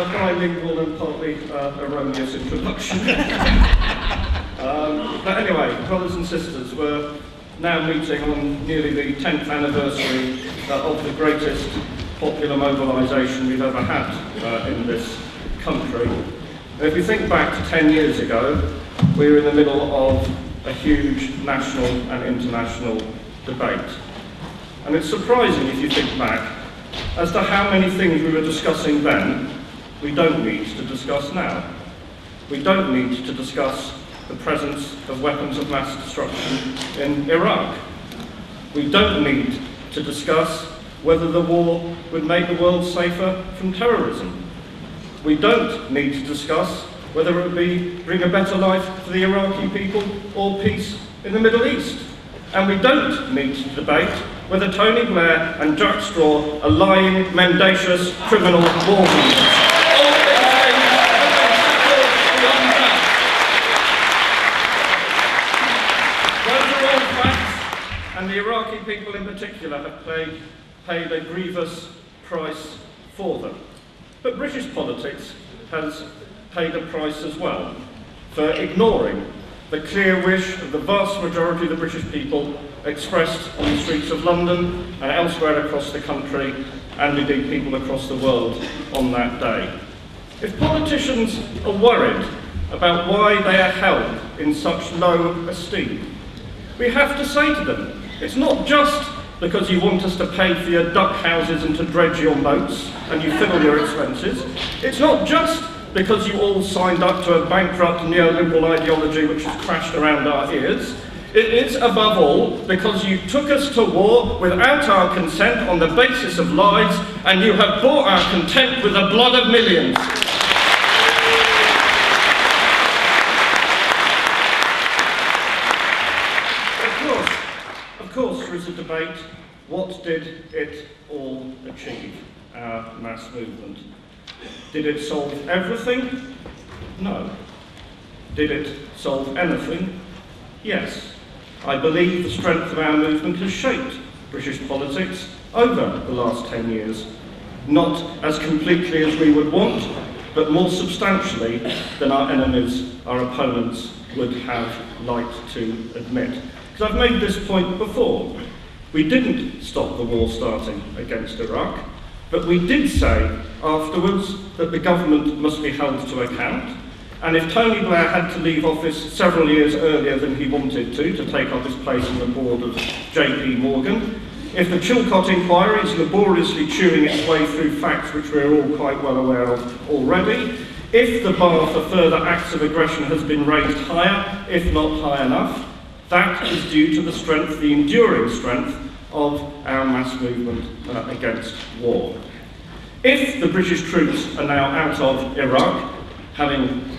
bilingual and partly erroneous introduction. But anyway, brothers and sisters, we're now meeting on nearly the 10th anniversary of the greatest popular mobilisation we've ever had in this country. And if we think back to 10 years ago, we were in the middle of a huge national and international debate. And it's surprising, if you think back, as to how many things we were discussing then we don't need to discuss now. We don't need to discuss the presence of weapons of mass destruction in Iraq. We don't need to discuss whether the war would make the world safer from terrorism. We don't need to discuss whether it would bring a better life for the Iraqi people or peace in the Middle East. And we don't need to debate whether Tony Blair and Jack Straw are lying, mendacious, criminal war leaders. And the Iraqi people in particular have paid a grievous price for them. But British politics has paid a price as well for ignoring the clear wish of the vast majority of the British people expressed on the streets of London and elsewhere across the country, and indeed people across the world on that day. If politicians are worried about why they are held in such low esteem, we have to say to them, it's not just because you want us to pay for your duck houses and to dredge your moats and you fiddle your expenses. It's not just because you all signed up to a bankrupt neoliberal ideology which has crashed around our ears. It is, above all, because you took us to war without our consent on the basis of lies, and you have bought our contempt with the blood of millions. Of course, there is a debate. What did it all achieve, our mass movement? Did it solve everything? No. Did it solve anything? Yes. I believe the strength of our movement has shaped British politics over the last 10 years. Not as completely as we would want, but more substantially than our enemies, our opponents, would have liked to admit. Because I've made this point before. We didn't stop the war starting against Iraq, but we did say afterwards that the government must be held to account, and if Tony Blair had to leave office several years earlier than he wanted to take up his place on the board of JP Morgan, if the Chilcot inquiry is laboriously chewing its way through facts which we're all quite well aware of already, if the bar for further acts of aggression has been raised higher, if not high enough, that is due to the strength, the enduring strength, of our mass movement against war. If the British troops are now out of Iraq, having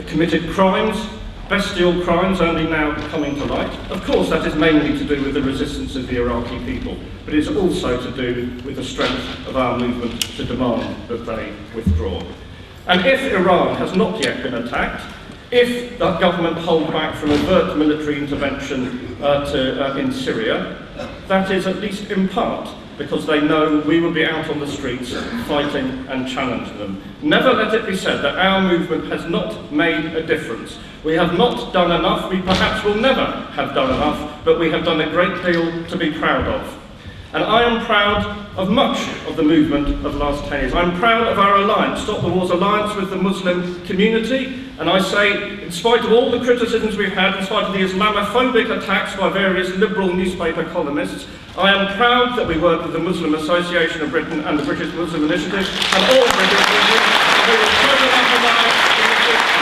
committed crimes, bestial crimes only now coming to light, of course that is mainly to do with the resistance of the Iraqi people, but it is also to do with the strength of our movement to demand that they withdraw. And if Iran has not yet been attacked, if the government hold back from overt military intervention in Syria, that is at least in part because they know we will be out on the streets fighting and challenging them. Never let it be said that our movement has not made a difference. We have not done enough, we perhaps will never have done enough, but we have done a great deal to be proud of. And I am proud of much of the movement of the last 10 years. I'm proud of our alliance, Stop the War's alliance with the Muslim community. And I say, in spite of all the criticisms we've had, in spite of the Islamophobic attacks by various liberal newspaper columnists, I am proud that we work with the Muslim Association of Britain and the British Muslim Initiative and all British Muslims, and we will further that alliance in the future.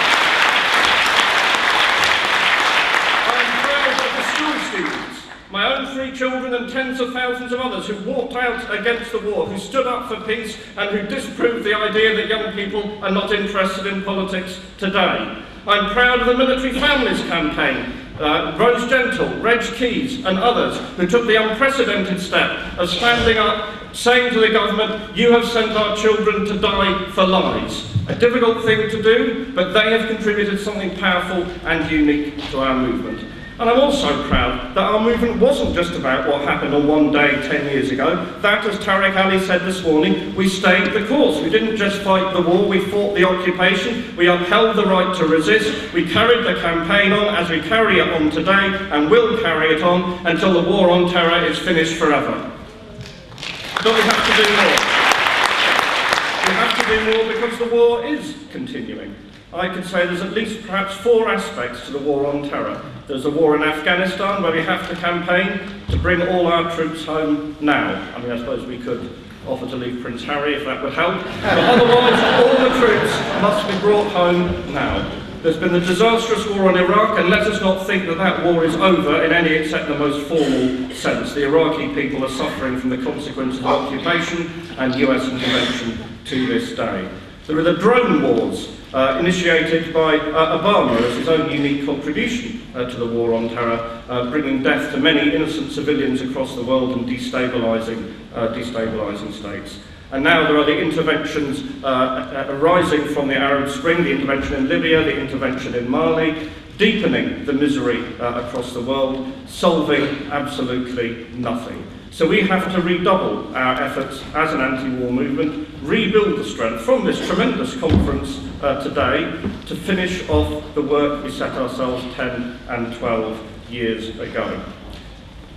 I am proud of the school students, my own 3 children and tens of thousands of others who walked out against the war, who stood up for peace and who disproved the idea that young people are not interested in politics today. I'm proud of the Military Families Campaign, Rose Gentle, Reg Keys and others who took the unprecedented step of standing up, saying to the government, you have sent our children to die for lies. A difficult thing to do, but they have contributed something powerful and unique to our movement. And I'm also proud that our movement wasn't just about what happened on one day 10 years ago. That, as Tariq Ali said this morning, we stayed the course. We didn't just fight the war, we fought the occupation, we upheld the right to resist, we carried the campaign on as we carry it on today, and will carry it on until the war on terror is finished forever. But we have to do more. We have to do more because the war is continuing. I could say there's at least perhaps 4 aspects to the war on terror. There's a war in Afghanistan where we have to campaign to bring all our troops home now. I mean, I suppose we could offer to leave Prince Harry if that would help. But otherwise, all the troops must be brought home now. There's been the disastrous war on Iraq, and let us not think that that war is over in any except the most formal sense. The Iraqi people are suffering from the consequences of occupation and US intervention to this day. There are the drone wars, initiated by Obama as his own unique contribution to the war on terror, bringing death to many innocent civilians across the world and destabilising states. And now there are the interventions arising from the Arab Spring, the intervention in Libya, the intervention in Mali, deepening the misery across the world, solving absolutely nothing. So we have to redouble our efforts as an anti-war movement, rebuild the strength from this tremendous conference today to finish off the work we set ourselves 10 and 12 years ago.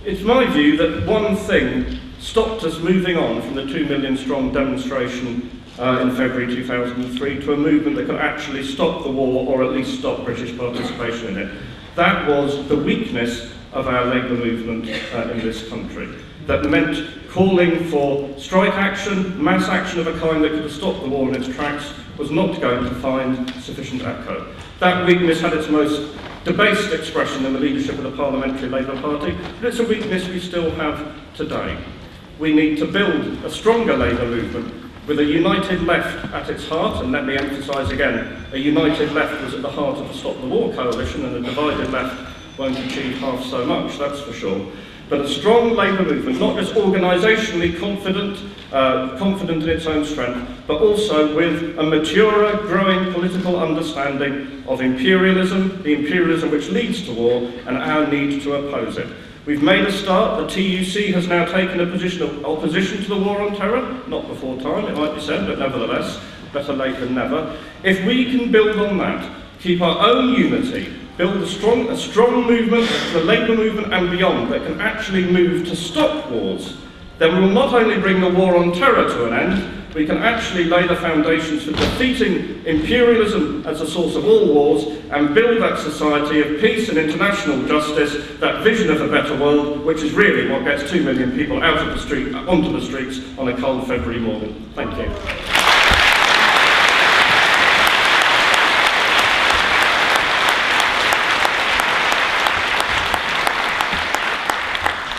It's my view that one thing stopped us moving on from the 2 million strong demonstration in February 2003 to a movement that could actually stop the war, or at least stop British participation in it. That was the weakness of our labour movement in this country. That meant calling for strike action, mass action of a kind that could have stopped the war in its tracks, was not going to find sufficient echo. That weakness had its most debased expression in the leadership of the Parliamentary Labour Party, but it's a weakness we still have today. We need to build a stronger labour movement with a united left at its heart, and let me emphasise again, a united left was at the heart of the Stop the War coalition, and a divided left won't achieve half so much, that's for sure. But a strong labour movement, not just organisationally confident in its own strength, but also with a maturer, growing political understanding of imperialism, the imperialism which leads to war, and our need to oppose it. We've made a start. The TUC has now taken a position of opposition to the war on terror, not before time, it might be said, but nevertheless, better late than never. If we can build on that, keep our own unity, build a strong movement, the labour movement and beyond, that can actually move to stop wars, then we will not only bring the war on terror to an end, we can actually lay the foundations for defeating imperialism as the source of all wars and build that society of peace and international justice, that vision of a better world, which is really what gets 2 million people out of the street, onto the streets on a cold February morning. Thank you.